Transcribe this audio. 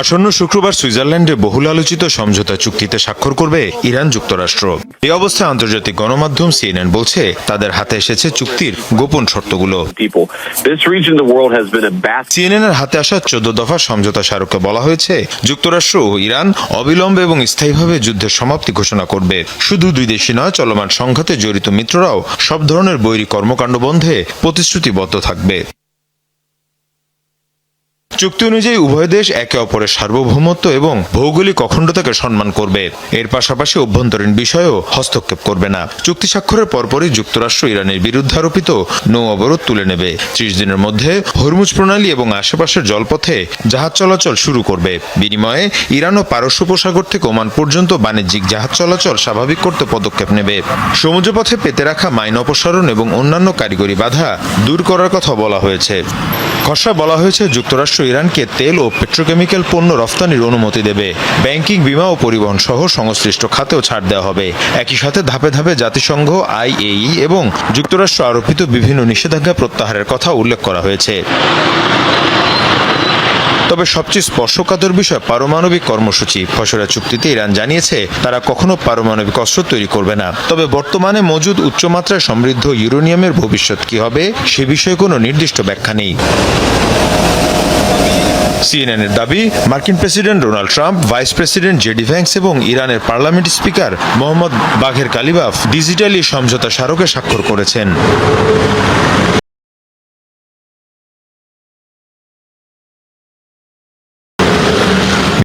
আসন্ন শুক্রবার সুইজারল্যান্ডে বহুল আলোচিত সমঝোতা চুক্তিতে স্বাক্ষর করবে ইরান যুক্তরাষ্ট্র। এই অবস্থায় আন্তর্জাতিক গণমাধ্যম সিএনএন বলছে তাদের হাতে এসেছে চুক্তির গোপন শর্তগুলো। সিএনএন এর হাতে আসা 14 দফা সমঝোতা স্মারকে বলা হয়েছে যুক্তরাষ্ট্র ও ইরান অবিলম্বে এবং স্থায়ীভাবে যুদ্ধের সমাপ্তি ঘোষণা করবে। শুধু দুই দেশই নয়, চলমান সংঘাতে জড়িত মিত্ররাও সব ধরনের বৈরী কর্মকাণ্ড বন্ধে প্রতিশ্রুতিবদ্ধ থাকবে। চুক্তি অনুযায়ী উভয় দেশ একে অপরের সার্বভৌমত্ব এবং ভৌগোলিক অখণ্ডতাকে সম্মান করবে। এর পাশাপাশি অভ্যন্তরীণ বিষয়েও হস্তক্ষেপ করবে না। চুক্তি স্বাক্ষরের পরপরই যুক্তরাষ্ট্র ইরানের বিরুদ্ধে আরোপিত নৌ অবরোধ তুলে নেবে। 30 দিনের মধ্যে হরমুজ প্রণালী এবং আশেপাশের জলপথে জাহাজ চলাচল শুরু করবে। বিনিময়ে ইরান ও পারস্য উপসাগর থেকে ওমান পর্যন্ত বাণিজ্যিক জাহাজ চলাচল স্বাভাবিক করতে পদক্ষেপ নেবে। সমুদ্রপথে পেতে রাখা মাইন অপসারণ এবং অন্যান্য কারিগরি বাধা দূর করার কথা বলা হয়েছে। খসড়ায় বলা হয়েছে যুক্তরাষ্ট্র ইরানকে তেল ও পেট্রোকেমিক্যাল পণ্য রফতানির অনুমতি দেবে। ব্যাংকিং, বিমা ও পরিবহন সহ সংশ্লিষ্ট খাতেও ছাড় দেওয়া হবে। একই সাথে ধাপে ধাপে জাতিসংঘ, আইএই এবং যুক্তরাষ্ট্র আরোপিত বিভিন্ন নিষেধাজ্ঞা প্রত্যাহারের কথা উল্লেখ করা হয়েছে। তবে সবচেয়ে স্পর্শকাতর বিষয় পারমাণবিক কর্মসূচি। খসড়া চুক্তিতে ইরান জানিয়েছে তারা কখনো পারমাণবিক অস্ত্র তৈরি করবে না। তবে বর্তমানে মজুদ উচ্চমাত্রায় সমৃদ্ধ ইউরেনিয়ামের ভবিষ্যৎ কি হবে সে বিষয়ে কোনো নির্দিষ্ট ব্যাখ্যা নেই। সিএনএনের দাবি, মার্কিন president Donald Trump, vice president JD Vance এবং ইরানের পার্লামেন্ট স্পিকার মোহাম্মদ বাঘের কালিবাফ ডিজিটালি সমঝোতা স্মারকে স্বাক্ষর করেছেন।